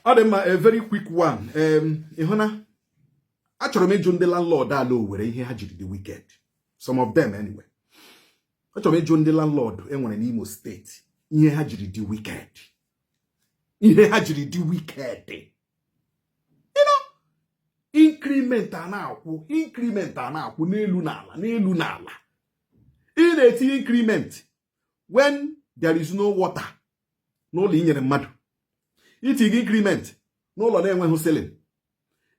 a very quick one. Ihona, achọrọ m ịjụ ndị landlord ala Owerri ihe ha jiri dị wicked. Some of them anyway. Achọrọ m ịjụ ndị landlord enwere n'Imo State ihe ha jiri dị wicked. Ihe ha jiri dị wicked. You know, increment a na-akwụ n'elu n'ala. Ị na-eti increment when there is no water n'ụlọ inyere mmadụ. Iti gị increment n'ụlọ na-enweghị ceiling.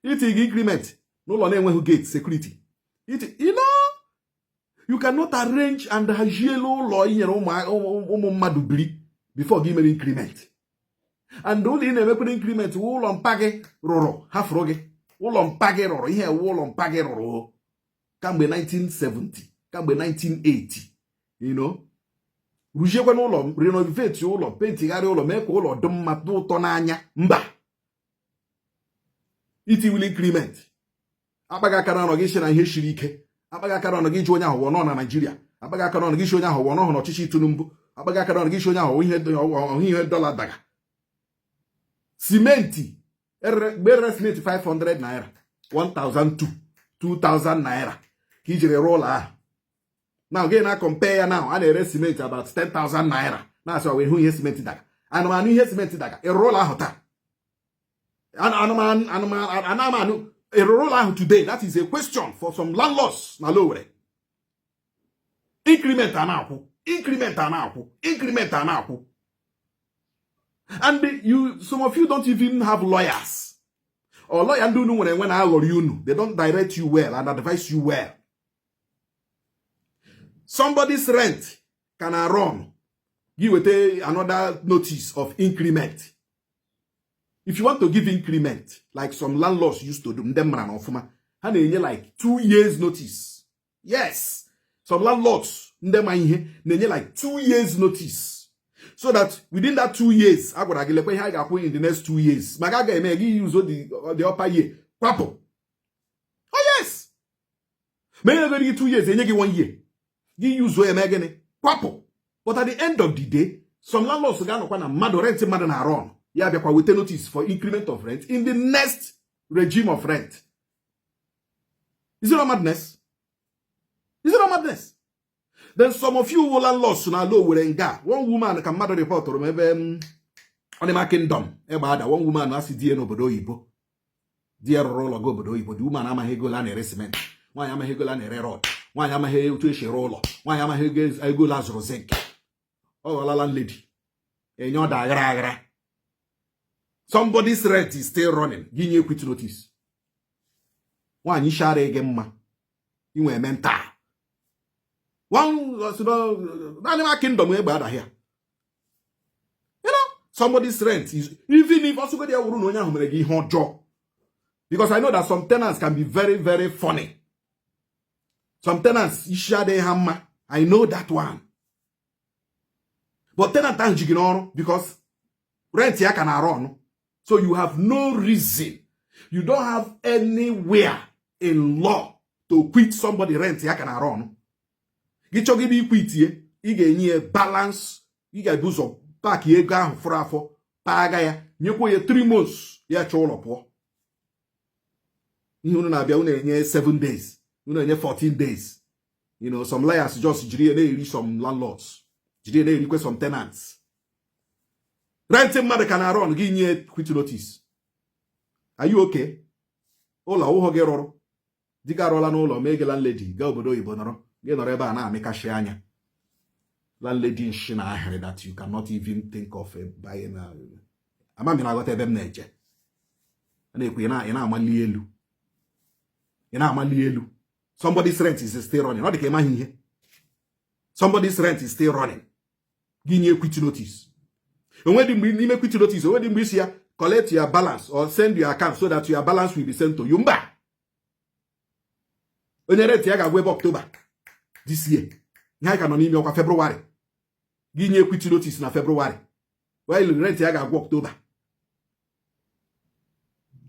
Iti gị increment n'ụlọ na-enweghị gate security. You know, you cannot arrange and hazie ụlọ inyere ụmụ mmadụ biri before gị mere increment. And ụlọ ị na-emekwa increment ụlọ mpa gị rụrụ hafụrụ gị. Ụlọ mpa gị rụrụ ihe ụlọ mpa gị rụrụ kamgbe 1970, kamgbe 1980, you know. Rujekwa n'ụlọ, renovate ụlọ, pentigharị ụlọ, mee ka ụlọ dị mma dị ụtọ n'anya. Mba. Iti will increment. Akpaghị aka n'ọnụ gị shi na ihe shiri ike. Akpaghị aka n'ọnụ gị ji onye ahụ nọ na Nigeria. Akpaghị aka n'ọnụ gị shi onye ahụ nọ n'ọchịchị Tinubu. Akpaghị aka n'ọnụ gị shi onye ahụ ihe dọla daga. Simenti gbere simenti 500 naira, 1,002, 2,000 naira ka ijiri rụọ ụlọ ahụ. Now again, I compare ya now. I na-ere cement about 10,000 naira. Now so we who ihe cement daga. Anụmanụ ihe cement daga. Erola ahụ taa. Anụmanụ erola ahụ today. That is a question for some landlords na Owerri. Increment a na-akwụ. Increment a na-akwụ. And some of you don't even have lawyers. Or lawyer ndị unu nwere when I aghọrọ unu. They don't direct you well and advise you well. Somebody's rent can run. Give another notice of increment. If you want to give increment, like some landlords used to do, like 2 years notice. Yes. Some landlords, like 2 years notice. So that within that 2 years, in the next 2 years, use the upper year. Oh yes. Maybe going to give 2 years, and you give 1 year. You use but at the end of the day, some landlords are mad rent na run. With a notice for increment of rent in the next regime of rent. Is it not madness? Is it not madness? Then some of you landlords na low Owerri. One woman can mad report or maybe on the kingdom. One woman has dear obodo oyibo. Dear roll go obodo oyibo. The woman ama hego land cement. Why am I hego land rod? Why am I here to a roller? Why am I here? I go Lazarus zinc. Oh, la landlady. And you're da. Somebody's rent is still running. Give you a quick notice. One you share again, ma. You were mental. One was animal kingdom way bad here. You know, somebody's rent is even if also they will give hot job. Because I know that some tenants can be very, very funny. Some tenants, hammer. I know that one. But tenant tangiginoro because rent here can run. So you have no reason. You don't have anywhere in law to quit somebody rent here can run. Get your give quit here. You get a balance. You get do some back here go for pagaya. You go 3 months. Yeah, cholo. You know, Abia 7 days. 14 days. You know, some liars just reach some landlords. Request some tenants. Renting mother can run, give you a quick notice. Are you okay? Ola Ohogeroro. Digarola no make landlady. Go bodo ibonoro. Get no reba na make a shanya. Landlady in Shina I heard that you cannot even think of buying a mamina got a bem nature. And if we na malielu. Malielu. Somebody's rent is still running. Not the came in here. Somebody's rent is still running. Give you a quick notice. And when you make quick notice, when you here, collect your balance or send your account so that your balance will be sent to you. When you rent your web October this year, you can only make February. Give you a quick notice in February. While you rent your October.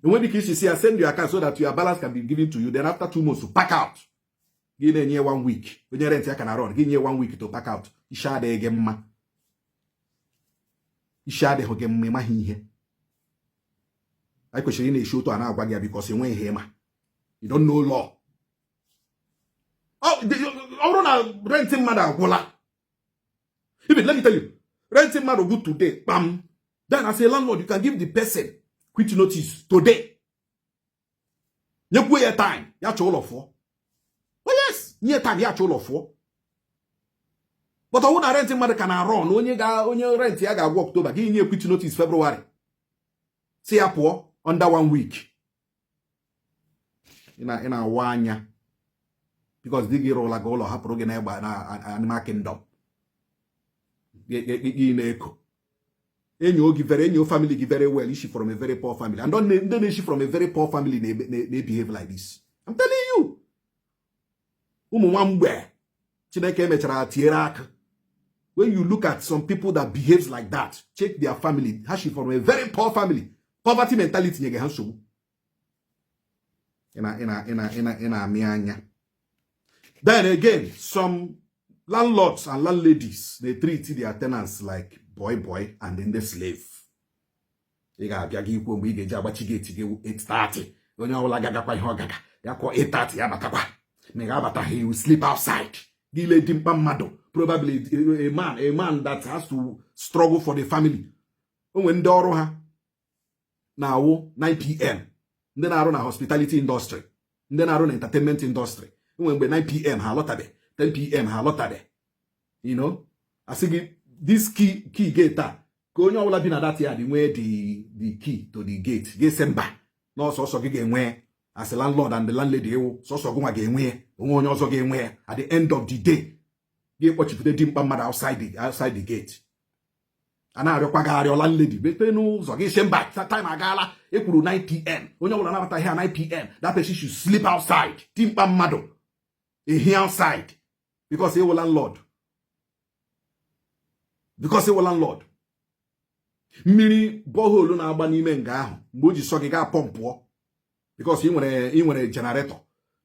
And when the case is here, send your account so that your balance can be given to you. Then after 2 months to pack out. Give me 1 week. When you rent your can run, give me 1 week to pack out. Ishade again ma. Ishade again me ma here. I question in a show to an agwagia because he went here. You don't know law. Oh, renting mother, voila. Even let me tell you, renting mother good today, bam. Then as a landlord, you can give the person quit notice today. You go your time, you have to all of four. Oh yes, near time you have to all of four. But I want a renting mother can run. Only rent you got October. Give you quit notice February. Say up poor under 1 week. In a 1 year. Because they get all a goal or have program by an kingdom. In echo. And your family give very well. Is she from a very poor family? And don't she from a very poor family they behave like this. I'm telling you. When you look at some people that behaves like that, check their family. Has she from a very poor family? Poverty mentality in a Then again, some landlords and landladies, they treat their tenants like boy and then the slave. You got to give when we get 8:30. When you all gaga by Hogaga, you call 8:30 Abatapa. Megabata, he will sleep outside. Gile Dimpamado. Probably a man that has to struggle for the family. When Doroha now 9 p.m. Then I run a hospitality industry. Then I run entertainment industry. When 9 p.m. halotabe, 10 p.m. halotabe. You know, I think this key gate going all up in that year, the key to the gate. Get sent back. No so again where as a landlord and the landlady so go again where also again where at the end of the day. Get what you put the outside the gate. And I require your landlady. But no, so get sent back. That time I gala, it could 9 p.m. When you want to here 9 p.m. That person should sleep outside. Timpamado. He outside. Because he will landlord. Because he will landlord. Miri boholu na agba n'ime nga ahụ. Mgbe so ga pump. Because he want a generator.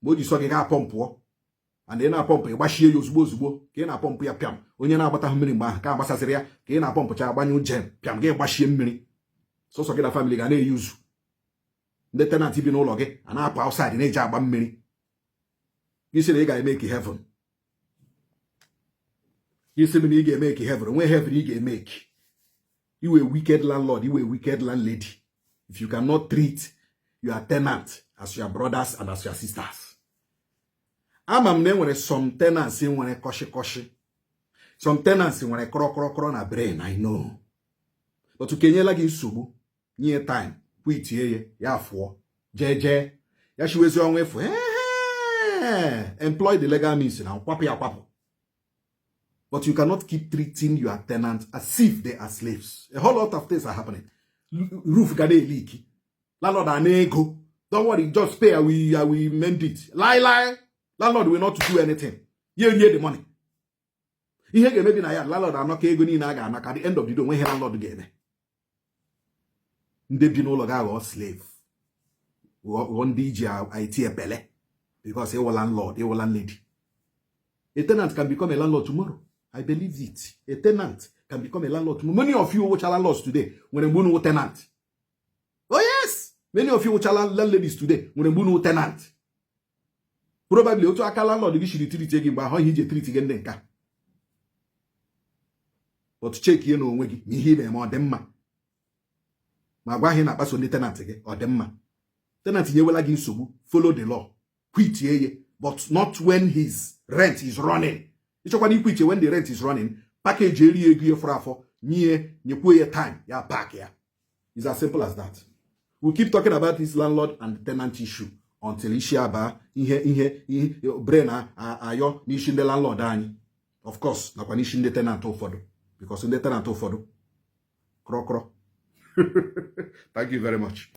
Mgbe so ga pump. And then I pump a bashie ozugbo ka na pump ya piam. Onye na agbata mmiri mgbe ka agbasasịrị ya ka na pump cha agbanyu jem piam ga gbashie mmiri. So gị na family ga na use. Ndị tenant bi n'ụlọ gị ana apụ outside na eji agba mmiri. You say you make heaven. You say you make heaven. When heaven you make. You a wicked landlord, you a wicked landlady. If you cannot treat your tenant as your brothers and as your sisters. I'm when some tenants in when a koshi. Some tenants in when a kro na brain, I know. But to Kenya like in subu, near time, quit ye, ya for, JJ, ya she was your way for employ the legal means now, papo. But you cannot keep treating your tenants as if they are slaves. A whole lot of things are happening. Roof gade leaky. Landlord an ego. Don't worry, just pay. We mend it. Lie. Landlord will not do anything. You need the money. You hear maybe na landlord are not ego ni na ga at the end of the day when landlord again. They be no longer slave. One DJ IT pele. Because he was landlord, he was landlady. A tenant can become a landlord tomorrow. I believe it. A tenant can become a landlord tomorrow. Many of you watch landlords today when a bunu tenant. Oh yes! Many of you watch landladies today when a bunu tenant. Probably also a landlord you should treat again by how he treat again then. But check you know when me hear them or them man. My why na pass on the tenant again or them man. Tenant ye will again follow the law. Quit ye, but not when his rent is running. It's quit when the rent is running. Package area agree for near your time. Ya pack here. It's as simple as that. We'll keep talking about this landlord and tenant issue until Ishiaba in Brenna ayo nishin the landlord ani. Of course, na nishin the tenant offered. Because in the tenant offered. Kro. Thank you very much.